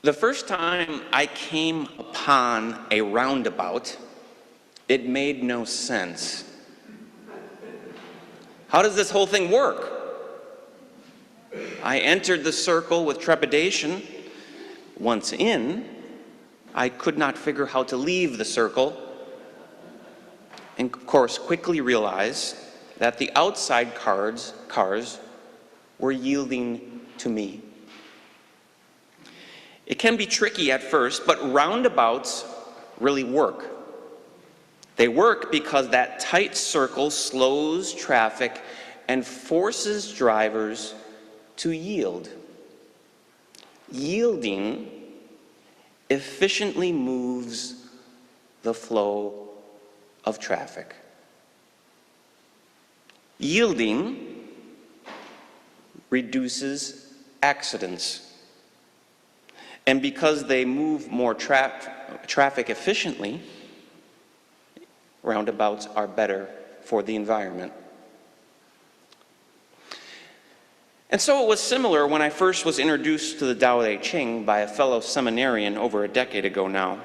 The first time I came upon a roundabout, it made no sense. How does this whole thing work? I entered the circle with trepidation. Once in, I could not figure how to leave the circle, and of course quickly realized that the outside cars were yielding to me. It can be tricky at first, but roundabouts really work. They work because that tight circle slows traffic and forces drivers to yield. Yielding efficiently moves the flow of traffic. Yielding reduces accidents. And because they move more traffic efficiently, roundabouts are better for the environment. And so it was similar when I first was introduced to the Tao Te Ching by a fellow seminarian over a decade ago now.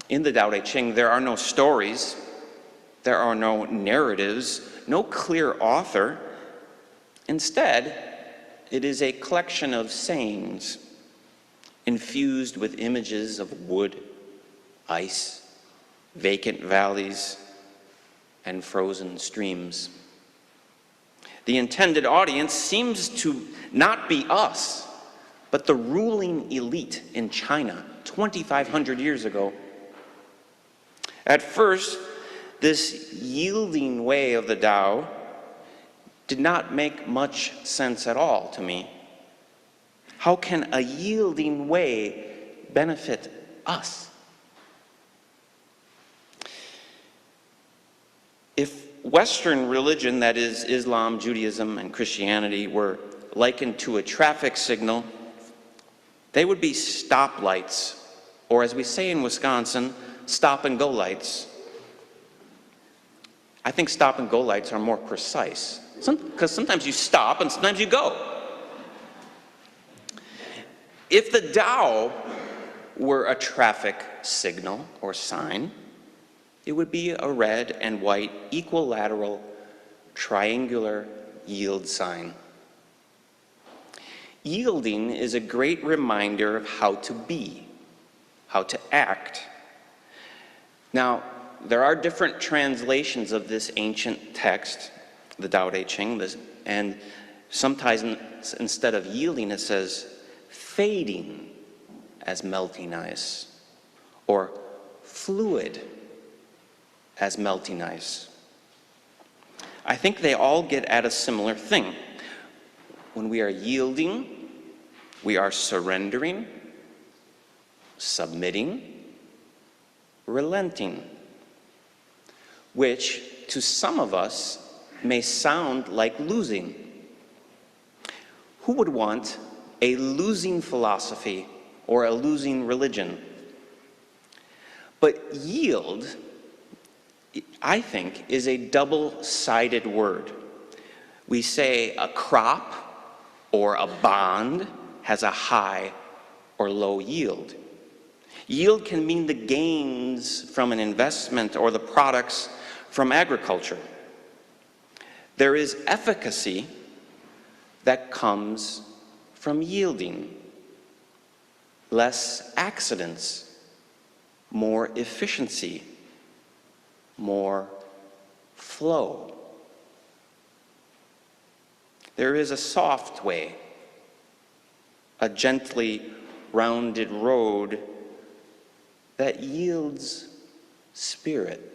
In the Tao Te Ching, there are no stories, there are no narratives, no clear author. Instead, it is a collection of sayings infused with images of wood, ice, vacant valleys, and frozen streams. The intended audience seems to not be us, but the ruling elite in China 2,500 years ago. At first, this yielding way of the Tao did not make much sense at all to me. How can a yielding way benefit us? If Western religion, that is Islam, Judaism, and Christianity, were likened to a traffic signal, they would be stoplights, or as we say in Wisconsin, stop and go lights. I think stop and go lights are more precise, because sometimes you stop and sometimes you go. If the Tao were a traffic signal or sign, it would be a red and white equilateral triangular yield sign. Yielding is a great reminder of how to be, how to act. Now, there are different translations of this ancient text, the Tao Te Ching, and sometimes instead of yielding it says fading as melting ice, or fluid as melting ice. I think they all get at a similar thing. When we are yielding, we are surrendering, submitting, relenting, which to some of us may sound like losing. Who would want a losing philosophy or a losing religion? But yield, I think, is a double-sided word. We say a crop or a bond has a high or low yield. Yield can mean the gains from an investment or the products from agriculture. There is efficacy that comes from yielding. Less accidents, more efficiency, more flow. There is a soft way, a gently rounded road that yields spirit.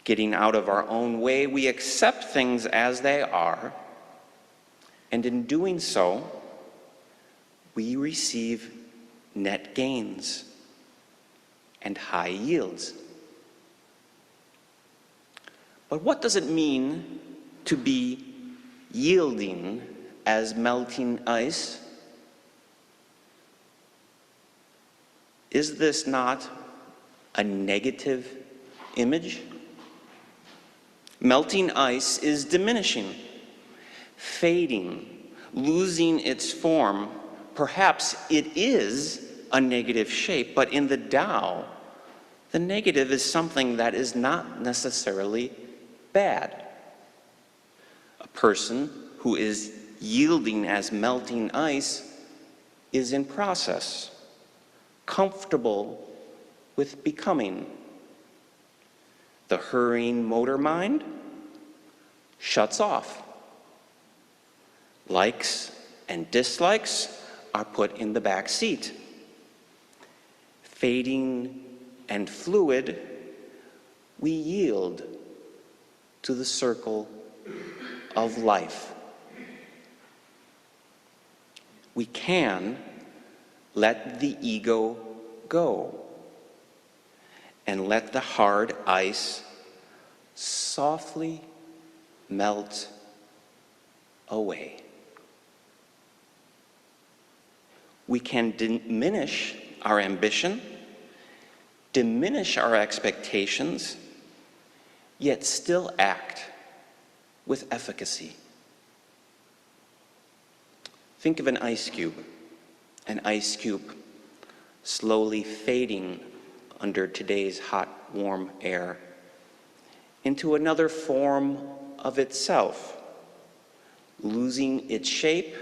Getting out of our own way, we accept things as they are, and in doing so, we receive net gains and high yields. But what does it mean to be yielding as melting ice? Is this not a negative image? Melting ice is diminishing, fading, losing its form, perhaps it is a negative shape, but in the Tao, the negative is something that is not necessarily bad. A person who is yielding as melting ice is in process, comfortable with becoming. The hurrying motor mind shuts off. Likes and dislikes are put in the back seat. Fading and fluid, we yield to the circle of life. We can let the ego go and let the hard ice softly melt away. We can diminish our ambition, diminish our expectations, yet still act with efficacy. Think of an ice cube slowly fading under today's hot, warm air into another form of itself, losing its shape.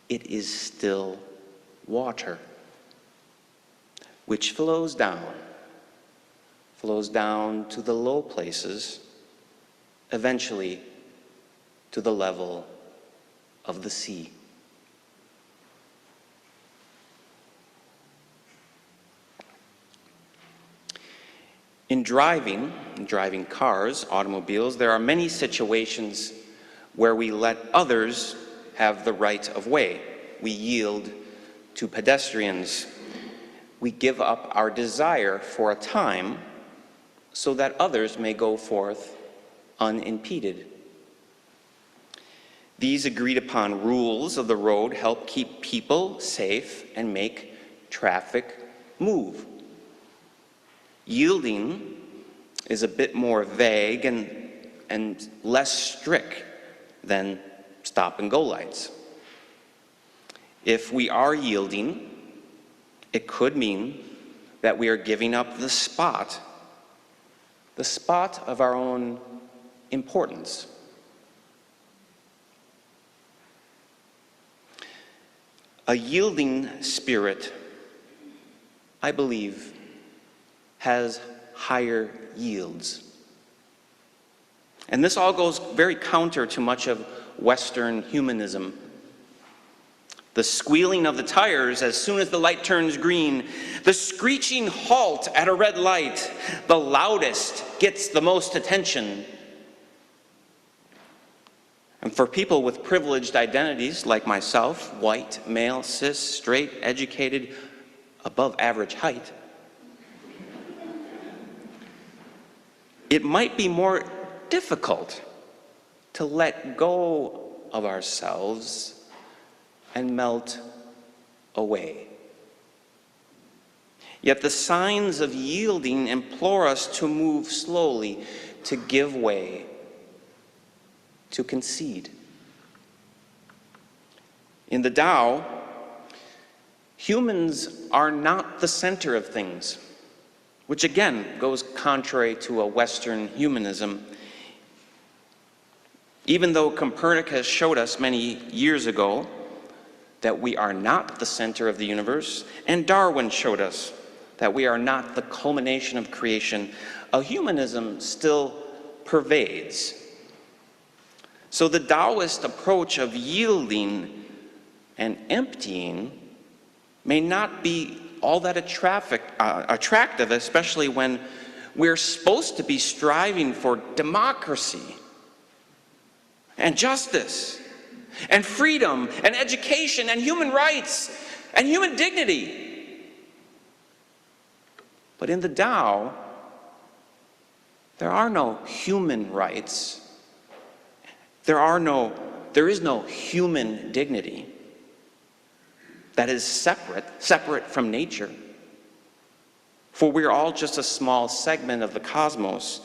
It is still water, which flows down to the low places, eventually to the level of the sea. In driving cars, automobiles, there are many situations where we let others have the right of way. We yield to pedestrians. We give up our desire for a time so that others may go forth unimpeded. These agreed upon rules of the road help keep people safe and make traffic move. Yielding is a bit more vague and less strict than stop and go lights. If we are yielding, it could mean that we are giving up the spot of our own importance. A yielding spirit, I believe, has higher yields. And this all goes very counter to much of Western humanism. The squealing of the tires as soon as the light turns green, the screeching halt at a red light, the loudest gets the most attention. And for people with privileged identities like myself, white, male, cis, straight, educated, above average height, it might be more difficult to let go of ourselves and melt away. Yet the signs of yielding implore us to move slowly, to give way, to concede. In the Tao, humans are not the center of things, which again goes contrary to a Western humanism. Even though Copernicus showed us many years ago that we are not the center of the universe, and Darwin showed us that we are not the culmination of creation, a humanism still pervades. So the Taoist approach of yielding and emptying may not be all that attractive, especially when we're supposed to be striving for democracy and justice and freedom and education and human rights and human dignity. But in the Tao, there are no human rights. There is no human dignity that is separate from nature. For we're all just a small segment of the cosmos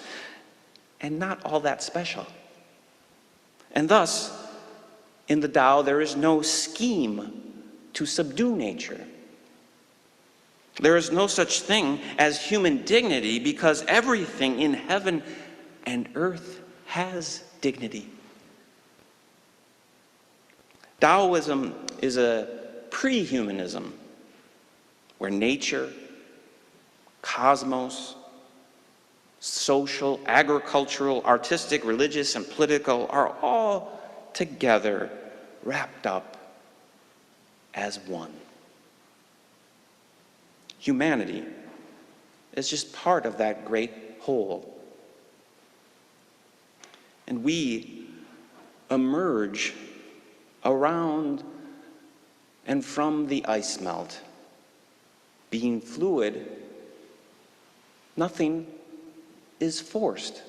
and not all that special. And thus, In the Tao, there is no scheme to subdue nature. There is no such thing as human dignity because everything in heaven and earth has dignity. Taoism is a pre-humanism where nature, cosmos, social, agricultural, artistic, religious, and political are all together wrapped up as one. Humanity is just part of that great whole. And we emerge around and from the ice melt. Being fluid, nothing is forced.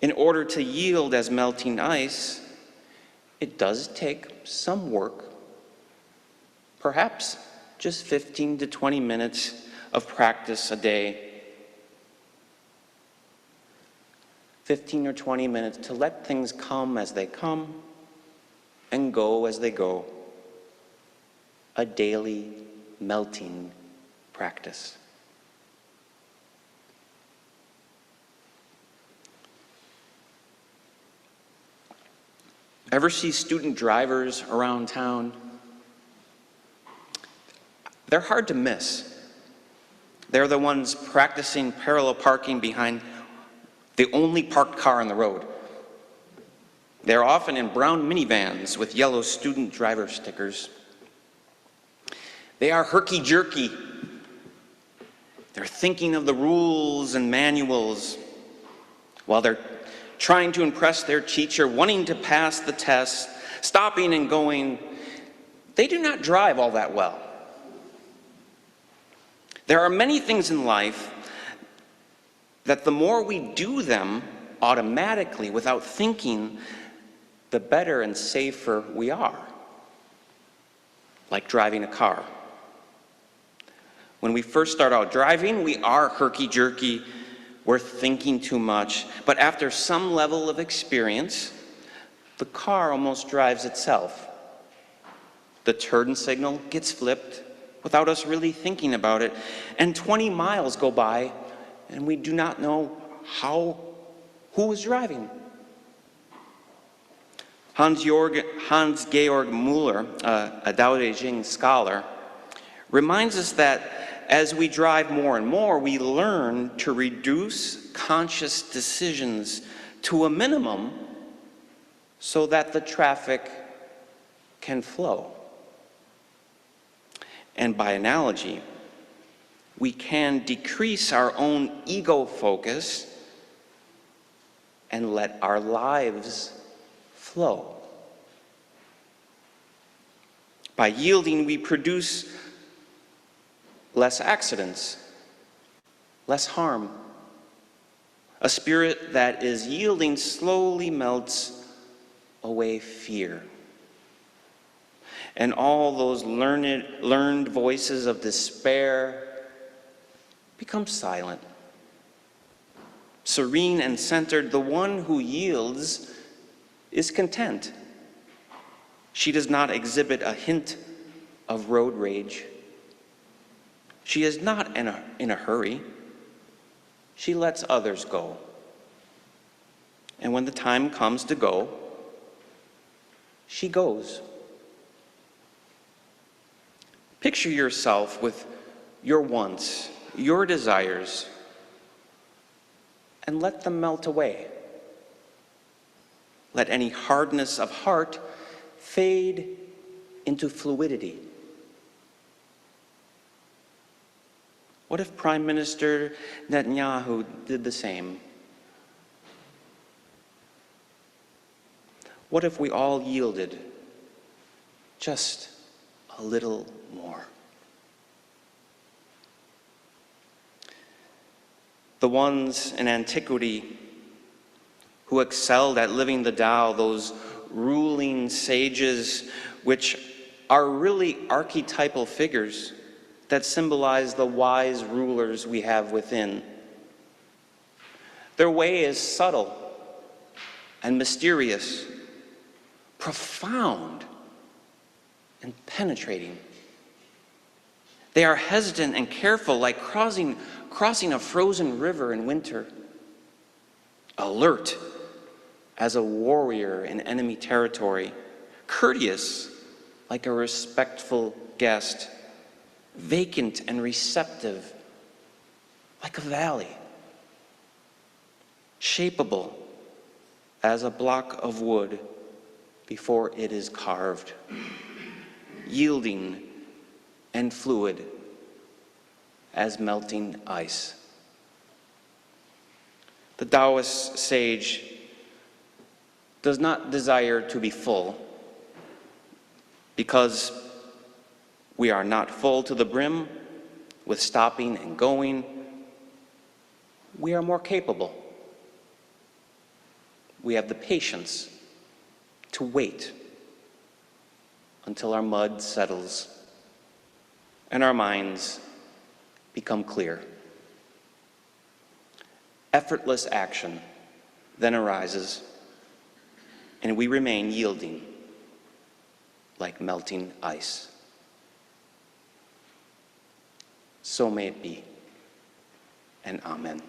In order to yield as melting ice, it does take some work, perhaps just 15 to 20 minutes of practice a day. 15 or 20 minutes to let things come as they come and go as they go. A daily melting practice. Ever see student drivers around town? They're hard to miss. They're the ones practicing parallel parking behind the only parked car on the road. They're often in brown minivans with yellow student driver stickers. They are herky-jerky. They're thinking of the rules and manuals while they're trying to impress their teacher, wanting to pass the test, stopping and going. They do not drive all that well. There are many things in life that the more we do them automatically without thinking, the better and safer we are. Like driving a car. When we first start out driving, we are herky-jerky, we're thinking too much, but after some level of experience, the car almost drives itself. The turn signal gets flipped without us really thinking about it, and 20 miles go by and we do not know who is driving. Hans-Georg Müller, a Tao Te Ching scholar, reminds us that as we drive more and more, we learn to reduce conscious decisions to a minimum so that the traffic can flow. And by analogy, we can decrease our own ego focus and let our lives flow. By yielding, we produce less accidents, less harm. A spirit that is yielding slowly melts away fear. And all those learned voices of despair become silent. Serene and centered, the one who yields is content. She does not exhibit a hint of road rage. She is not in a hurry. She lets others go. And when the time comes to go, she goes. Picture yourself with your wants, your desires, and let them melt away. Let any hardness of heart fade into fluidity. What if Prime Minister Netanyahu did the same? What if we all yielded just a little more? The ones in antiquity who excelled at living the Tao, those ruling sages, which are really archetypal figures that symbolize the wise rulers we have within. Their way is subtle and mysterious, profound and penetrating. They are hesitant and careful, like crossing a frozen river in winter. Alert as a warrior in enemy territory. Courteous like a respectful guest. Vacant and receptive like a valley. Shapeable as a block of wood before it is carved. Yielding and fluid as melting ice. The Taoist sage does not desire to be full because we are not full to the brim with stopping and going. We are more capable. We have the patience to wait until our mud settles and our minds become clear. Effortless action then arises, and we remain yielding like melting ice. So may it be, and amen.